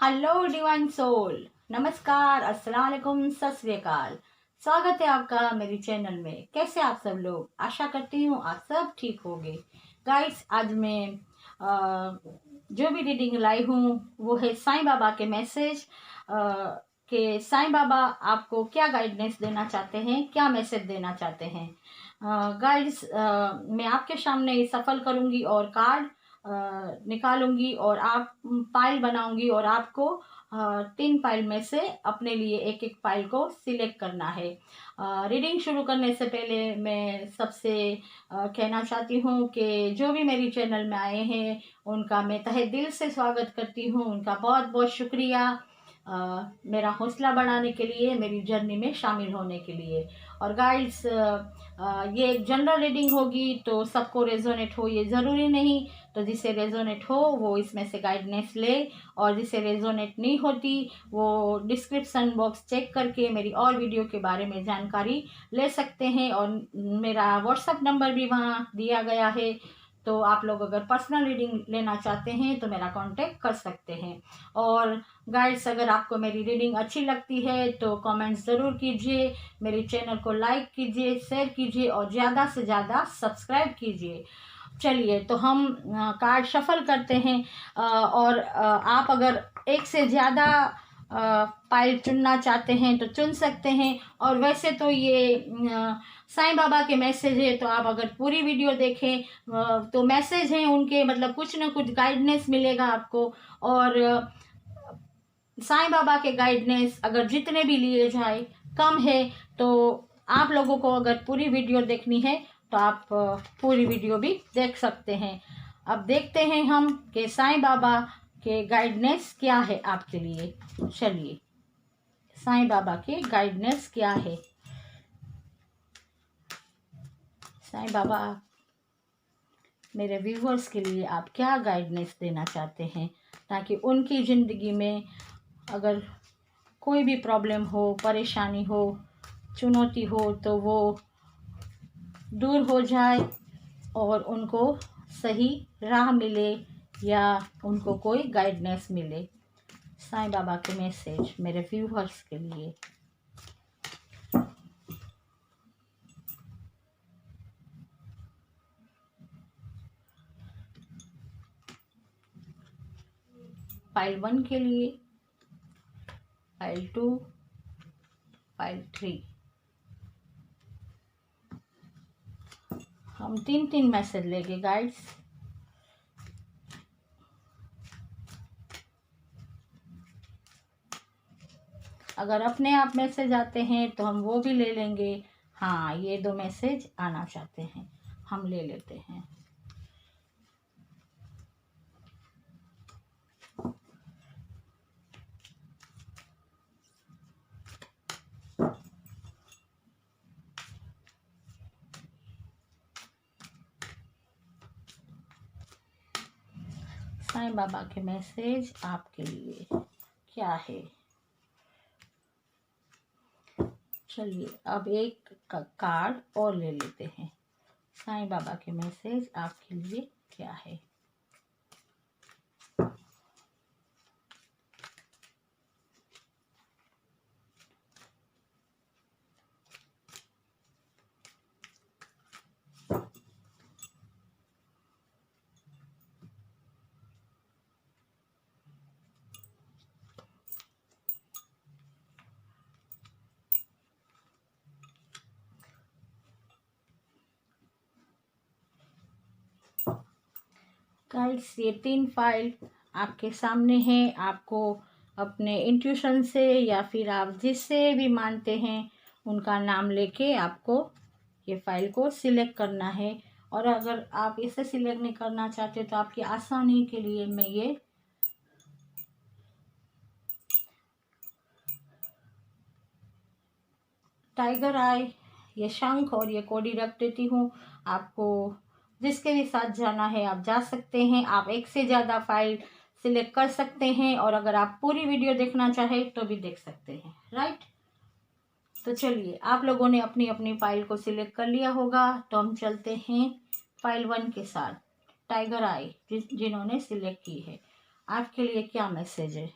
Hello divine soul, नमस्कार, अस्सलाम वालेकुम, सत श्री अकाल। स्वागत है आपका मेरी चैनल में। कैसे आप सब लोग? आशा करती हूँ आप सब ठीक होंगे। गाइस, आज मैं जो भी रीडिंग लाई हूँ वो है साईं बाबा के मैसेज कि साईं बाबा आपको क्या गाइडेंस देना चाहते हैं, क्या मैसेज देना चाहते हैं। गाइस, मैं आपके सामने सफल करूँगी और कार्ड निकालूंगी और आप पाइल बनाऊंगी और आपको 3 पाइल में से अपने लिए एक एक पाइल को सिलेक्ट करना है। रीडिंग शुरू करने से पहले मैं सबसे कहना चाहती हूँ कि जो भी मेरी चैनल में आए हैं उनका मैं तहे दिल से स्वागत करती हूँ। उनका बहुत बहुत शुक्रिया मेरा हौसला बढ़ाने के लिए, मेरी जर्नी में शामिल होने के लिए। और गाइड्स, ये एक जनरल रीडिंग होगी तो सबको रेजोनेट हो ये ज़रूरी नहीं। तो जिसे रेजोनेट हो वो इसमें से गाइडेंस ले, और जिसे रेजोनेट नहीं होती वो डिस्क्रिप्शन बॉक्स चेक करके मेरी और वीडियो के बारे में जानकारी ले सकते हैं। और मेरा व्हाट्सअप नंबर भी वहाँ दिया गया है, तो आप लोग अगर पर्सनल रीडिंग लेना चाहते हैं तो मेरा कांटेक्ट कर सकते हैं। और गाइड्स, अगर आपको मेरी रीडिंग अच्छी लगती है तो कमेंट्स ज़रूर कीजिए, मेरे चैनल को लाइक कीजिए, शेयर कीजिए और ज़्यादा से ज़्यादा सब्सक्राइब कीजिए। चलिए, तो हम कार्ड शफल करते हैं। और आप अगर एक से ज़्यादा पाइल चुनना चाहते हैं तो चुन सकते हैं। और वैसे तो ये साईं बाबा के मैसेज है, तो आप अगर पूरी वीडियो देखें तो मैसेज हैं उनके, मतलब कुछ ना कुछ गाइडेंस मिलेगा आपको। और साईं बाबा के गाइडेंस अगर जितने भी लिए जाए कम है, तो आप लोगों को अगर पूरी वीडियो देखनी है तो आप पूरी वीडियो भी देख सकते हैं। अब देखते हैं हम कि साईं बाबा के गाइडेंस क्या है आपके लिए। चलिए, साईं बाबा के गाइडेंस क्या है। साईं बाबा मेरे व्यूवर्स के लिए आप क्या गाइडेंस देना चाहते हैं, ताकि उनकी ज़िंदगी में अगर कोई भी प्रॉब्लम हो, परेशानी हो, चुनौती हो तो वो दूर हो जाए और उनको सही राह मिले या उनको कोई गाइडेंस मिले। साईं बाबा के मैसेज मेरे व्यूवर्स के लिए। पाइल 1 के लिए, पाइल 2, पाइल 3। हम 3 मैसेज लेंगे गाइड्स। अगर अपने आप मैसेज आते हैं तो हम वो भी ले लेंगे। हाँ, ये 2 मैसेज आना चाहते हैं, हम ले लेते हैं। साईं बाबा के मैसेज आपके लिए क्या है। चलिए, अब एक कार्ड और ले लेते हैं। साईं बाबा के मैसेज आपके लिए क्या है। गाइस, ये 3 फाइल आपके सामने है। आपको अपने इंट्यूशन से या फिर आप जिससे भी मानते हैं उनका नाम लेके आपको ये फाइल को सिलेक्ट करना है। और अगर आप इसे सिलेक्ट नहीं करना चाहते तो आपकी आसानी के लिए मैं ये टाइगर आई, ये शंख और ये कोडी रख देती हूँ। आपको जिसके भी साथ जाना है आप जा सकते हैं। आप एक से ज़्यादा फाइल सिलेक्ट कर सकते हैं, और अगर आप पूरी वीडियो देखना चाहें तो भी देख सकते हैं, राइट। तो चलिए, आप लोगों ने अपनी अपनी फाइल को सिलेक्ट कर लिया होगा, तो हम चलते हैं फाइल 1 के साथ। टाइगर आई जिन्होंने सिलेक्ट की है, आपके लिए क्या मैसेज है।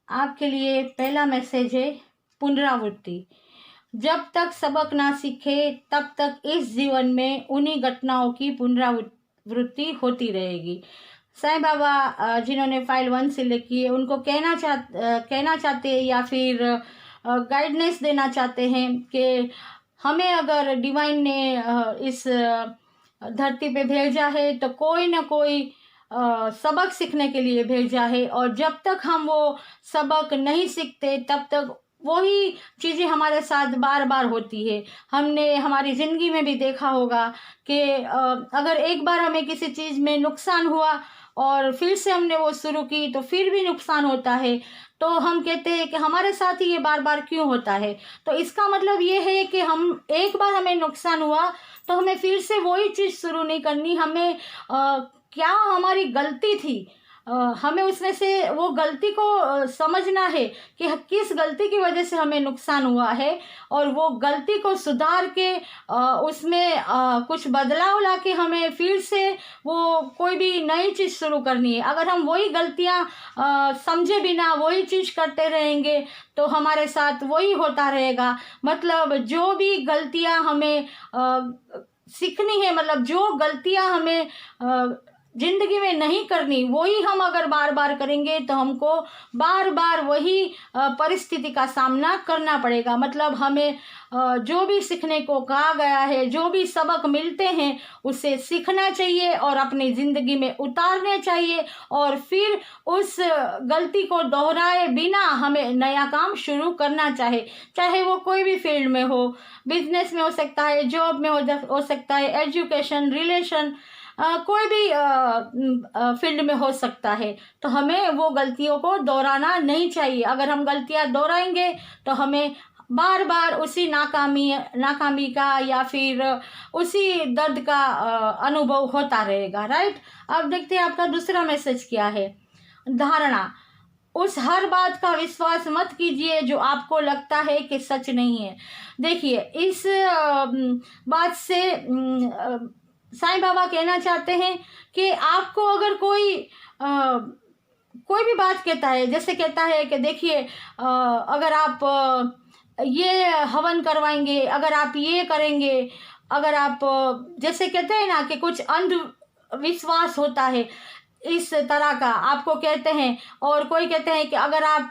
आपके लिए पहला मैसेज है पुनरावृत्ति। जब तक सबक ना सीखे तब तक इस जीवन में उन्हीं घटनाओं की पुनरावृत्ति होती रहेगी। साईं बाबा जिन्होंने फाइल 1 से लिखी है उनको कहना चाहते हैं या फिर गाइडेंस देना चाहते हैं कि हमें अगर डिवाइन ने इस धरती पे भेजा है तो कोई ना कोई सबक सीखने के लिए भेजा है, और जब तक हम वो सबक नहीं सीखते तब तक वही चीज़ें हमारे साथ बार बार होती है। हमने हमारी ज़िंदगी में भी देखा होगा कि अगर एक बार हमें किसी चीज़ में नुकसान हुआ और फिर से हमने वो शुरू की तो फिर भी नुकसान होता है, तो हम कहते हैं कि हमारे साथ ही ये बार बार क्यों होता है। तो इसका मतलब ये है कि हम एक बार हमें नुकसान हुआ तो हमें फिर से वही चीज़ शुरू नहीं करनी। हमें क्या हमारी गलती थी, हमें उसमें से वो गलती को समझना है कि किस गलती की वजह से हमें नुकसान हुआ है, और वो गलती को सुधार के उसमें कुछ बदलाव लाके हमें फिर से वो कोई भी नई चीज़ शुरू करनी है। अगर हम वही गलतियां समझे बिना वही चीज़ करते रहेंगे तो हमारे साथ वही होता रहेगा। मतलब जो भी गलतियां हमें सीखनी है, मतलब जो गलतियां हमें जिंदगी में नहीं करनी वही हम अगर बार बार करेंगे तो हमको बार बार वही परिस्थिति का सामना करना पड़ेगा। मतलब हमें जो भी सीखने को कहा गया है, जो भी सबक मिलते हैं उसे सीखना चाहिए और अपनी ज़िंदगी में उतारने चाहिए, और फिर उस गलती को दोहराए बिना हमें नया काम शुरू करना चाहे वो कोई भी फील्ड में हो, बिजनेस में हो सकता है, जॉब में हो सकता है, एजुकेशन, रिलेशन, कोई भी फील्ड में हो सकता है। तो हमें वो गलतियों को दोहराना नहीं चाहिए। अगर हम गलतियां दोहराएंगे तो हमें बार बार उसी नाकामी का या फिर उसी दर्द का अनुभव होता रहेगा। राइट। अब देखते हैं आपका दूसरा मैसेज क्या है। धारणा। उस हर बात का विश्वास मत कीजिए जो आपको लगता है कि सच नहीं है। देखिए, इस बात से साईं बाबा कहना चाहते हैं कि आपको अगर कोई भी बात कहता है, जैसे कहता है कि देखिए अगर आप ये हवन करवाएंगे, अगर आप ये करेंगे, अगर आप जैसे कहते हैं ना कि कुछ अंधविश्वास होता है इस तरह का आपको कहते हैं, और कोई कहते हैं कि अगर आप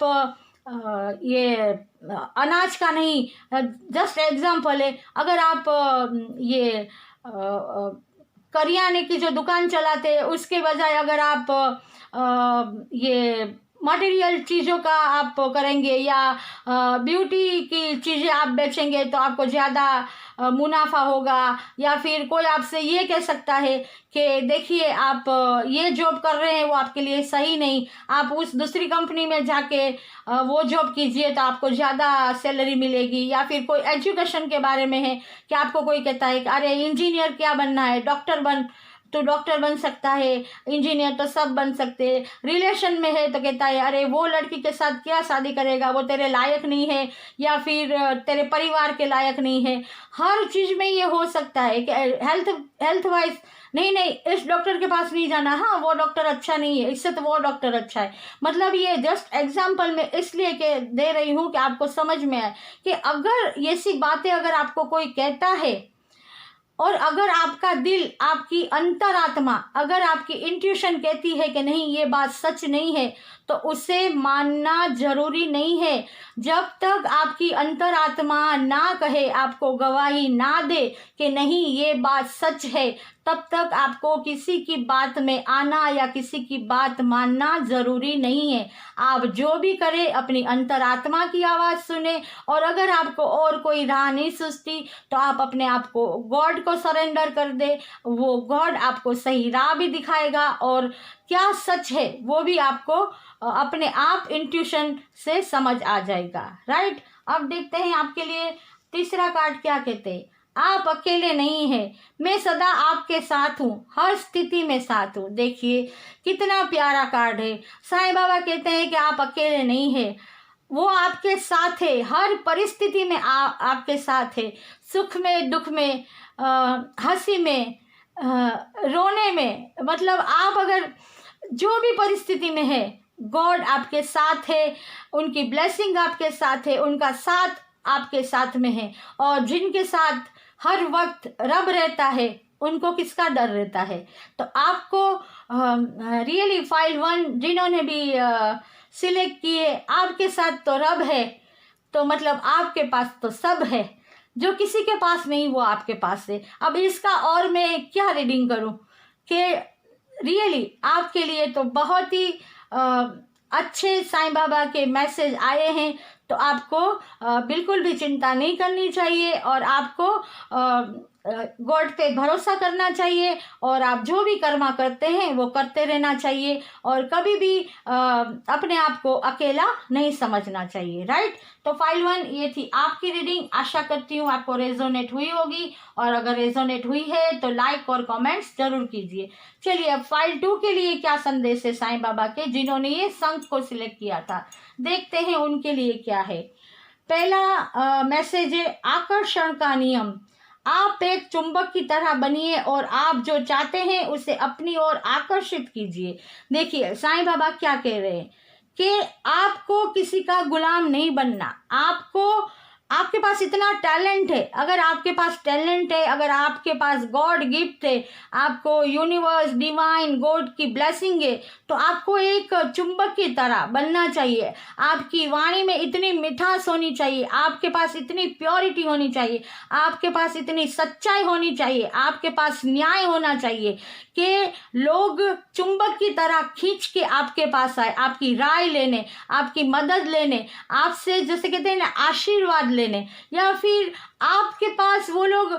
ये अनाज का नहीं, जस्ट एग्जाम्पल है, अगर आप ये करियाने की जो दुकान चलाते हैं उसके बजाय अगर आप ये मटेरियल चीज़ों का आप करेंगे या ब्यूटी की चीज़ें आप बेचेंगे तो आपको ज़्यादा मुनाफा होगा। या फिर कोई आपसे ये कह सकता है कि देखिए आप ये जॉब कर रहे हैं वो आपके लिए सही नहीं, आप उस दूसरी कंपनी में जाके वो जॉब कीजिए तो आपको ज़्यादा सैलरी मिलेगी। या फिर कोई एजुकेशन के बारे में है कि आपको कोई कहता है कि अरे इंजीनियर क्या बनना है, डॉक्टर बन सकता है, इंजीनियर तो सब बन सकते हैं। रिलेशन में है तो कहता है अरे वो लड़की के साथ क्या शादी करेगा, वो तेरे लायक नहीं है, या फिर तेरे परिवार के लायक नहीं है। हर चीज़ में ये हो सकता है कि हेल्थ वाइज नहीं इस डॉक्टर के पास नहीं जाना, हाँ वो डॉक्टर अच्छा नहीं है, इससे तो वो डॉक्टर अच्छा है। मतलब ये जस्ट एग्जाम्पल में इसलिए के दे रही हूँ कि आपको समझ में आए कि अगर ऐसी बातें अगर आपको कोई कहता है और अगर आपका दिल, आपकी अंतरात्मा, अगर आपकी इंट्यूशन कहती है कि नहीं ये बात सच नहीं है तो उसे मानना जरूरी नहीं है। जब तक आपकी अंतरात्मा ना कहे, आपको गवाही ना दे कि नहीं ये बात सच है, तब तक आपको किसी की बात में आना या किसी की बात मानना जरूरी नहीं है। आप जो भी करें अपनी अंतरात्मा की आवाज़ सुने, और अगर आपको और कोई राह नहीं सूझती तो आप अपने आप को गॉड को सरेंडर कर दे। वो गॉड आपको सही राह भी दिखाएगा और क्या सच है वो भी आपको अपने आप इंट्यूशन से समझ आ जाएगा। राइट। अब देखते हैं आपके लिए तीसरा कार्ड क्या कहते हैं। आप अकेले नहीं हैं, मैं सदा आपके साथ हूँ, हर स्थिति में साथ हूँ। देखिए कितना प्यारा कार्ड है। साईं बाबा कहते हैं कि आप अकेले नहीं हैं, वो आपके साथ है, हर परिस्थिति में आपके साथ है, सुख में, दुख में, हंसी में, रोने में। मतलब आप अगर जो भी परिस्थिति में है गॉड आपके साथ है, उनकी ब्लेसिंग आपके साथ है, उनका साथ आपके साथ में है। और जिनके साथ हर वक्त रब रहता है उनको किसका डर रहता है। तो आपको रियली फाइल 1 जिन्होंने भी सिलेक्ट किए, आपके साथ तो रब है, तो मतलब आपके पास तो सब है। जो किसी के पास नहीं वो आपके पास है। अब इसका और मैं क्या रीडिंग करूं कि रियली आपके लिए तो बहुत ही अच्छे साईं बाबा के मैसेज आए हैं। तो आपको बिल्कुल भी चिंता नहीं करनी चाहिए और आपको गॉड पे भरोसा करना चाहिए और आप जो भी कर्मा करते हैं वो करते रहना चाहिए और कभी भी अपने आप को अकेला नहीं समझना चाहिए। राइट। तो फाइल 1 ये थी आपकी रीडिंग। आशा करती हूँ आपको रेजोनेट हुई होगी और अगर रेजोनेट हुई है तो लाइक और कमेंट्स जरूर कीजिए। चलिए अब फाइल 2 के लिए क्या संदेश है साईं बाबा के, जिन्होंने ये शंख को सिलेक्ट किया था, देखते हैं उनके लिए क्या है। पहला मैसेज है आकर्षण का नियम। आप एक चुंबक की तरह बनिए और आप जो चाहते हैं उसे अपनी ओर आकर्षित कीजिए। देखिए साईं बाबा क्या कह रहे हैं कि आपको किसी का गुलाम नहीं बनना। आपके पास इतना टैलेंट है, अगर आपके पास टैलेंट है, अगर आपके पास गॉड गिफ्ट है, आपको यूनिवर्स डिवाइन गॉड की ब्लेसिंग है, तो आपको एक चुंबक की तरह बनना चाहिए। आपकी वाणी में इतनी मिठास होनी चाहिए, आपके पास इतनी प्योरिटी होनी चाहिए, आपके पास इतनी सच्चाई होनी चाहिए, आपके पास न्याय होना चाहिए कि लोग चुंबक की तरह खींच के आपके पास आए, आपकी राय लेने, आपकी मदद लेने, आपसे जैसे कहते हैं ना आशीर्वाद लेने, या फिर आपके पास वो लोग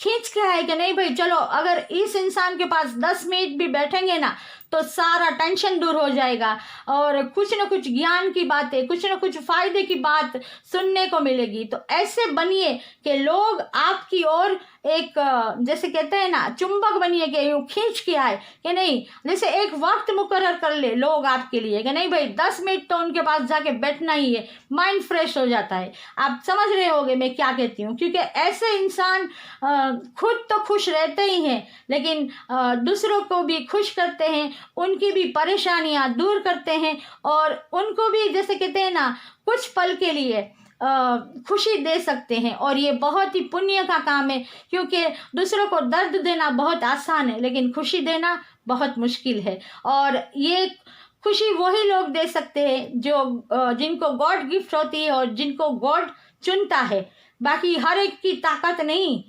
खींच के आए कि नहीं भाई चलो अगर इस इंसान के पास 10 मिनट भी बैठेंगे ना तो सारा टेंशन दूर हो जाएगा और कुछ न कुछ ज्ञान की बातें, कुछ न कुछ फायदे की बात सुनने को मिलेगी। तो ऐसे बनिए कि लोग आपकी ओर एक जैसे कहते हैं ना चुंबक बनिए कि यूं खींच के आए कि नहीं, जैसे एक वक्त मुकर्रर कर ले लोग आपके लिए कि नहीं भाई 10 मिनट तो उनके पास जाके बैठना ही है, माइंड फ्रेश हो जाता है। आप समझ रहे होगे मैं क्या कहती हूँ, क्योंकि ऐसे इंसान खुद तो खुश रहते ही हैं लेकिन दूसरों को भी खुश करते हैं, उनकी भी परेशानियां दूर करते हैं और उनको भी जैसे कहते हैं ना कुछ पल के लिए खुशी दे सकते हैं। और ये बहुत ही पुण्य का काम है, क्योंकि दूसरों को दर्द देना बहुत आसान है लेकिन खुशी देना बहुत मुश्किल है। और ये खुशी वही लोग दे सकते हैं जो जिनको गॉड गिफ्ट होती है और जिनको गॉड चुनता है। बाकी हर एक की ताकत नहीं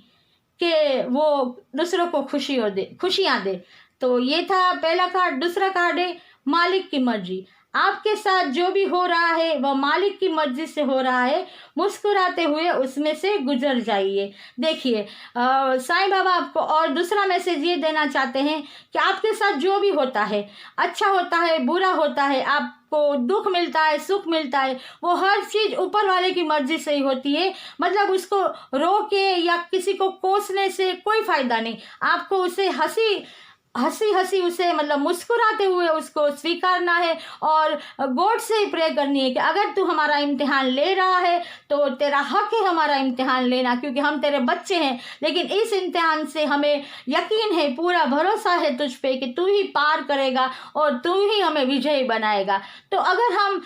कि वो दूसरों को खुशियां दे। तो ये था पहला कार्ड। दूसरा कार्ड है मालिक की मर्जी। आपके साथ जो भी हो रहा है वह मालिक की मर्जी से हो रहा है, मुस्कुराते हुए उसमें से गुजर जाइए। देखिए साईं बाबा आपको और दूसरा मैसेज ये देना चाहते हैं कि आपके साथ जो भी होता है, अच्छा होता है बुरा होता है, आपको दुख मिलता है सुख मिलता है, वो हर चीज ऊपर वाले की मर्जी से ही होती है। मतलब उसको रोके या किसी को कोसने से कोई फायदा नहीं। आपको उसे हंसी उसे मतलब मुस्कुराते हुए उसको स्वीकारना है और गॉड से ही प्रे करनी है कि अगर तू हमारा इम्तिहान ले रहा है तो तेरा हक है हमारा इम्तिहान लेना, क्योंकि हम तेरे बच्चे हैं। लेकिन इस इम्तिहान से हमें यकीन है, पूरा भरोसा है तुझ पे कि तू ही पार करेगा और तू ही हमें विजयी बनाएगा। तो अगर हम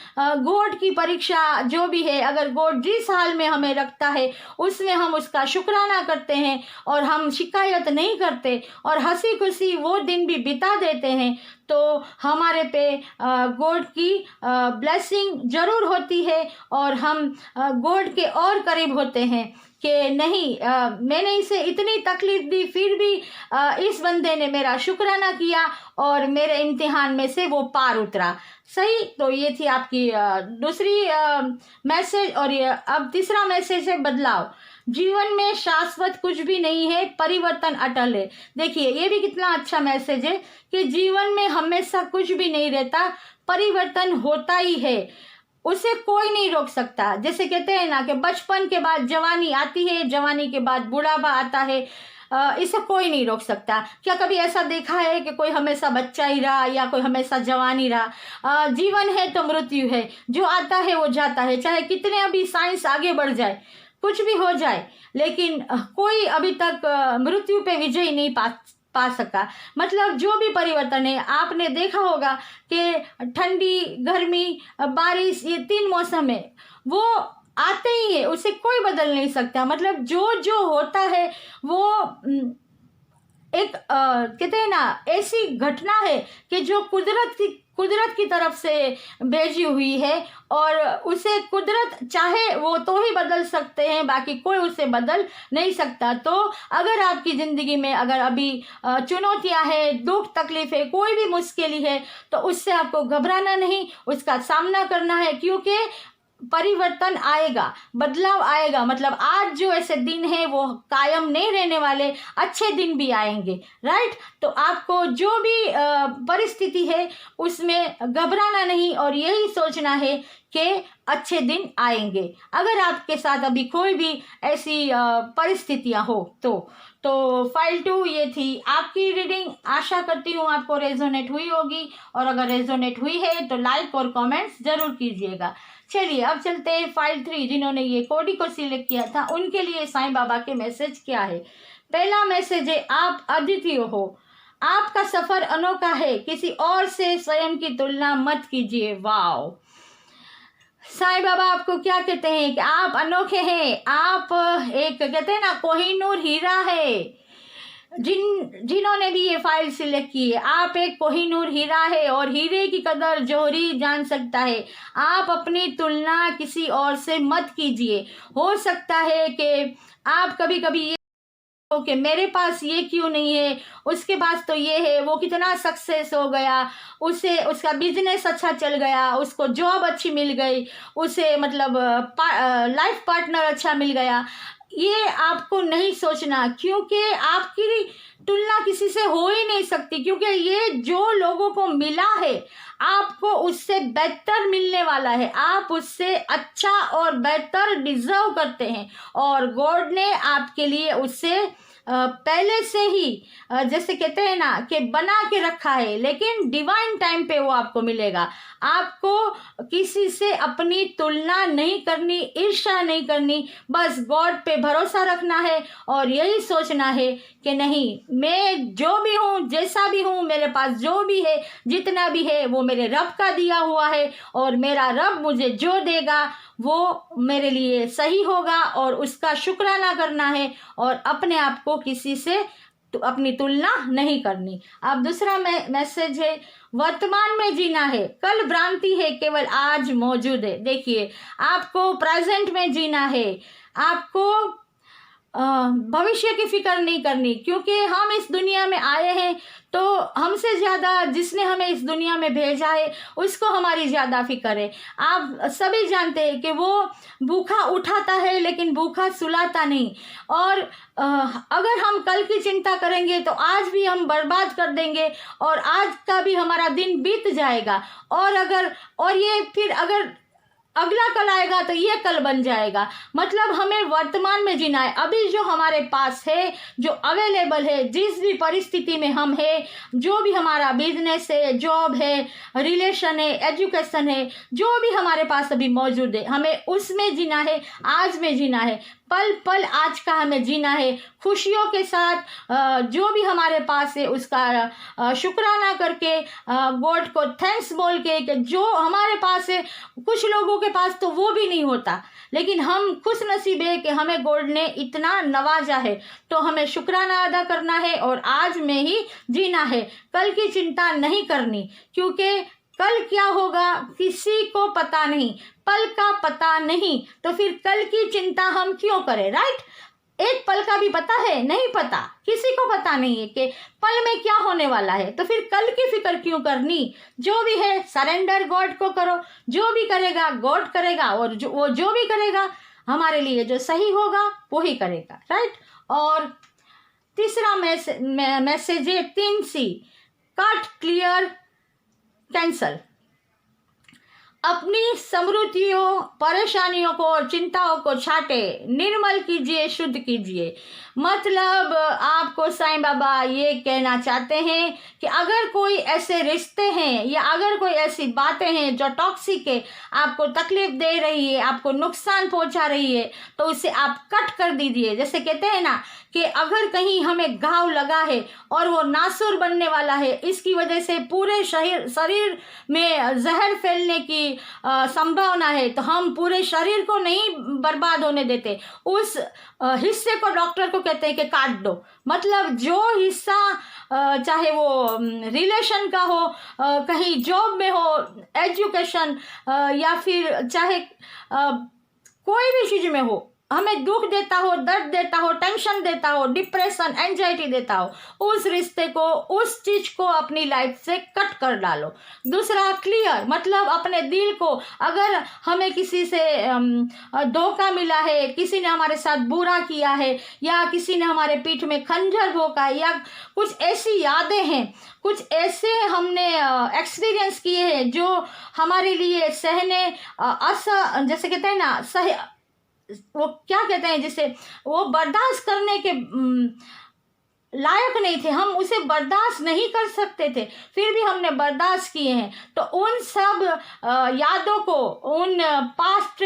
गॉड की परीक्षा जो भी है, अगर गॉड जिस हाल में हमें रखता है उसमें हम उसका शुक्राना करते हैं और हम शिकायत नहीं करते और हंसी खुशी वो दिन भी बिता देते हैं, तो हमारे पे गॉड की ब्लेसिंग जरूर होती है और हम गॉड के और करीब होते हैं कि नहीं मैंने इसे इतनी तकलीफ दी फिर भी इस बंदे ने मेरा शुक्राना किया और मेरे इम्तिहान में से वो पार उतरा। सही। तो ये थी आपकी दूसरी मैसेज। और ये अब तीसरा मैसेज है बदलाव। जीवन में शाश्वत कुछ भी नहीं है, परिवर्तन अटल है। देखिए ये भी कितना अच्छा मैसेज है कि जीवन में हमेशा कुछ भी नहीं रहता, परिवर्तन होता ही है, उसे कोई नहीं रोक सकता। जैसे कहते हैं ना कि बचपन के बाद जवानी आती है, जवानी के बाद बुढ़ापा आता है, इसे कोई नहीं रोक सकता। क्या कभी ऐसा देखा है कि कोई हमेशा बच्चा ही रहा या कोई हमेशा जवान ही रहा? जीवन है तो मृत्यु है, जो आता है वो जाता है। चाहे कितने अभी साइंस आगे बढ़ जाए, कुछ भी हो जाए, लेकिन कोई अभी तक मृत्यु पे विजय नहीं पा सका। मतलब जो भी परिवर्तन है, आपने देखा होगा कि ठंडी, गर्मी, बारिश, ये 3 मौसम है, वो आते ही है, उसे कोई बदल नहीं सकता। मतलब जो जो होता है वो एक कहते हैं ना, ऐसी घटना है कि जो कुदरत की तरफ से भेजी हुई है, और उसे कुदरत चाहे वो तो ही बदल सकते हैं, बाकी कोई उसे बदल नहीं सकता। तो अगर आपकी ज़िंदगी में अगर अभी चुनौतियां हैं, दुख तकलीफ है, कोई भी मुश्किल है, तो उससे आपको घबराना नहीं, उसका सामना करना है, क्योंकि परिवर्तन आएगा, बदलाव आएगा। मतलब आज जो ऐसे दिन हैं वो कायम नहीं रहने वाले, अच्छे दिन भी आएंगे, राइट। तो आपको जो भी परिस्थिति है उसमें घबराना नहीं, और यही सोचना है कि अच्छे दिन आएंगे। अगर आपके साथ अभी कोई भी ऐसी परिस्थितियां हो तो फाइल 2 ये थी आपकी रीडिंग। आशा करती हूँ आपको रेजोनेट हुई होगी, और अगर रेजोनेट हुई है तो लाइक और कमेंट्स जरूर कीजिएगा। चलिए अब चलते हैं फाइल 3। जिन्होंने ये कोडी को सिलेक्ट किया था उनके लिए साईं बाबा के मैसेज क्या है। पहला मैसेज है, आप अद्वितीय हो, आपका सफर अनोखा है, किसी और से स्वयं की तुलना मत कीजिए। वाओ, साईं बाबा आपको क्या कहते हैं कि आप अनोखे हैं, आप एक कहते हैं ना कोहिनूर हीरा है। जिन्होंने भी ये फाइल सिलेक्ट की है, आप एक कोहिनूर हीरा है, और हीरे की कदर जोहरी जान सकता है। आप अपनी तुलना किसी और से मत कीजिए। हो सकता है कि आप कभी कभी ये कि मेरे पास ये क्यों नहीं है, उसके पास तो ये है, वो कितना सक्सेस हो गया, उसे उसका बिजनेस अच्छा चल गया, उसको जॉब अच्छी मिल गई, उसे मतलब लाइफ पार्टनर अच्छा मिल गया। ये आपको नहीं सोचना, क्योंकि आपकी तुलना किसी से हो ही नहीं सकती, क्योंकि ये जो लोगों को मिला है आपको उससे बेहतर मिलने वाला है। आप उससे अच्छा और बेहतर डिजर्व करते हैं, और गॉड ने आपके लिए उससे पहले से ही जैसे कहते हैं ना कि बना के रखा है, लेकिन डिवाइन टाइम पे वो आपको मिलेगा। आपको किसी से अपनी तुलना नहीं करनी, ईर्ष्या नहीं करनी, बस गॉड पे भरोसा रखना है, और यही सोचना है कि नहीं, मैं जो भी हूँ, जैसा भी हूँ, मेरे पास जो भी है, जितना भी है, वो मेरे रब का दिया हुआ है, और मेरा रब मुझे जो देगा वो मेरे लिए सही होगा, और उसका शुक्राना करना है, और अपने आप को किसी से तो अपनी तुलना नहीं करनी। अब दूसरा मैसेज है, वर्तमान में जीना है, कल भ्रांति है, केवल आज मौजूद है। देखिए, आपको प्रेजेंट में जीना है, आपको भविष्य की फिक्र नहीं करनी, क्योंकि हम इस दुनिया में आए हैं तो हमसे ज़्यादा जिसने हमें इस दुनिया में भेजा है उसको हमारी ज़्यादा फिक्र है। आप सभी जानते हैं कि वो भूखा उठाता है लेकिन भूखा सुलाता नहीं, और अगर हम कल की चिंता करेंगे तो आज भी हम बर्बाद कर देंगे, और आज का भी हमारा दिन बीत जाएगा, और ये फिर अगर अगला कल आएगा तो ये कल बन जाएगा। मतलब हमें वर्तमान में जीना है। अभी जो हमारे पास है, जो अवेलेबल है, जिस भी परिस्थिति में हम है, जो भी हमारा बिजनेस है, जॉब है, रिलेशन है, एजुकेशन है, जो भी हमारे पास अभी मौजूद है, हमें उसमें जीना है, आज में जीना है, पल पल आज का हमें जीना है, खुशियों के साथ जो भी हमारे पास है उसका शुक्राना करके, गॉड को थैंक्स बोल के कि जो हमारे पास है। कुछ लोगों के पास तो वो भी नहीं होता, लेकिन हम खुश नसीब है कि हमें गॉड ने इतना नवाजा है, तो हमें शुक्राना अदा करना है और आज में ही जीना है। कल की चिंता नहीं करनी, क्योंकि कल क्या होगा किसी को पता नहीं, पल का पता नहीं, तो फिर कल की चिंता हम क्यों करें, राइट। एक पल का भी पता है नहीं, पता किसी को पता नहीं है कि पल में क्या होने वाला है, तो फिर कल की फिक्र क्यों करनी। जो भी है सरेंडर गॉड को करो, जो भी करेगा गॉड करेगा, और वो जो भी करेगा हमारे लिए जो सही होगा वो ही करेगा, राइट। और तीसरा मैसेज है 3C, कट, क्लियर, कैंसल। अपनी समृद्धियों, परेशानियों को और चिंताओं को छाटे, निर्मल कीजिए, शुद्ध कीजिए। मतलब आपको साईं बाबा ये कहना चाहते हैं कि अगर कोई ऐसे रिश्ते हैं या अगर कोई ऐसी बातें हैं जो टॉक्सिक है, आपको तकलीफ दे रही है, आपको नुकसान पहुंचा रही है, तो उसे आप कट कर दीजिए। जैसे कहते हैं ना कि अगर कहीं हमें घाव लगा है और वो नासुर बनने वाला है, इसकी वजह से पूरे शरीर में जहर फैलने की संभावना है, तो हम पूरे शरीर को नहीं बर्बाद होने देते, उस हिस्से को डॉक्टर को कहते हैं कि काट दो। मतलब जो हिस्सा चाहे वो रिलेशन का हो, कहीं जॉब में हो, एजुकेशन, या फिर चाहे कोई भी चीज में हो, हमें दुख देता हो, दर्द देता हो, टेंशन देता हो, डिप्रेशन, एंजाइटी देता हो, उस रिश्ते को, उस चीज को अपनी लाइफ से कट कर डालो। दूसरा, क्लियर, मतलब अपने दिल को, अगर हमें किसी से धोखा मिला है, किसी ने हमारे साथ बुरा किया है, या किसी ने हमारे पीठ में खंजर भोंका है, या कुछ ऐसी यादें हैं, कुछ ऐसे हमने एक्सपीरियंस किए हैं जो हमारे लिए सहने जैसे कहते हैं ना, वो क्या कहते हैं, जिसे वो बर्दाश्त करने के लायक नहीं थे, हम उसे बर्दाश्त नहीं कर सकते थे, फिर भी हमने बर्दाश्त किए हैं, तो उन सब यादों को, उन पास्ट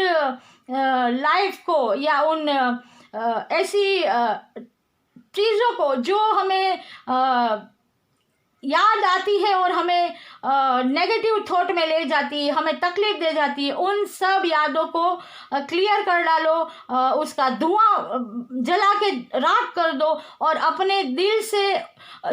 लाइफ को, या उन ऐसी चीज़ों को जो हमें याद आती है और हमें नेगेटिव थॉट में ले जाती है, हमें तकलीफ दे जाती है, उन सब यादों को क्लियर कर डालो, उसका धुआं जला के राख कर दो, और अपने दिल से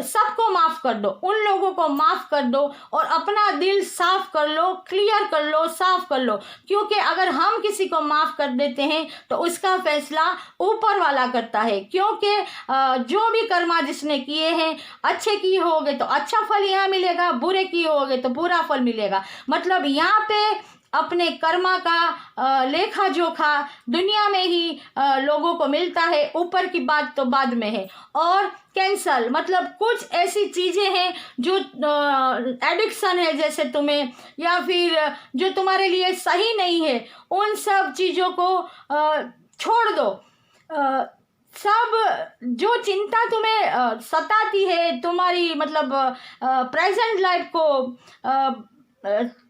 सबको माफ़ कर दो, उन लोगों को माफ़ कर दो, और अपना दिल साफ कर लो, क्लियर कर लो, साफ कर लो। क्योंकि अगर हम किसी को माफ़ कर देते हैं तो उसका फैसला ऊपर वाला करता है, क्योंकि जो भी कर्मा जिसने किए हैं, अच्छे किए होगे तो अच्छा फल यहाँ मिलेगा, बुरे किए होगे तो बुरा फल मिलेगा। मतलब यहाँ पे अपने कर्मा का लेखा जोखा दुनिया में ही लोगों को मिलता है, ऊपर की बात तो बाद में है। और कैंसल, मतलब कुछ ऐसी चीज़ें हैं जो एडिक्शन है जैसे तुम्हें, या फिर जो तुम्हारे लिए सही नहीं है, उन सब चीज़ों को छोड़ दो। सब जो चिंता तुम्हें सताती है, तुम्हारी मतलब प्रेजेंट लाइफ को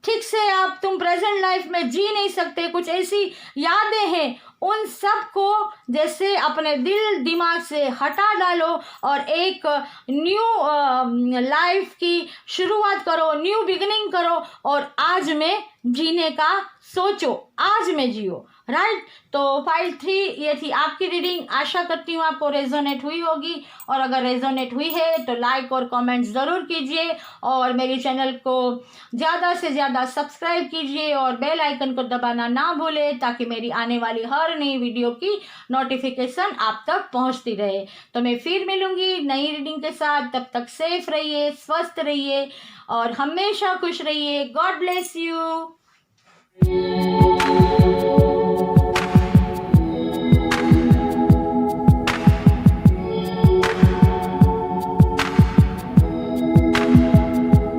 ठीक से तुम प्रेजेंट लाइफ में जी नहीं सकते, कुछ ऐसी यादें हैं, उन सब को जैसे अपने दिल दिमाग से हटा डालो और एक न्यू लाइफ की शुरुआत करो, न्यू बिगिनिंग करो, और आज में जीने का सोचो, आज में जियो। राइट, तो फाइल 3 ये थी आपकी रीडिंग। आशा करती हूँ आपको रेजोनेट हुई होगी, और अगर रेजोनेट हुई है तो लाइक और कमेंट ज़रूर कीजिए, और मेरे चैनल को ज़्यादा से ज़्यादा सब्सक्राइब कीजिए, और बेल आइकन को दबाना ना भूलें, ताकि मेरी आने वाली हर नई वीडियो की नोटिफिकेशन आप तक पहुँचती रहे। तो मैं फिर मिलूँगी नई रीडिंग के साथ, तब तक सेफ रहिए, स्वस्थ रहिए, और हमेशा खुश रहिए। God bless you.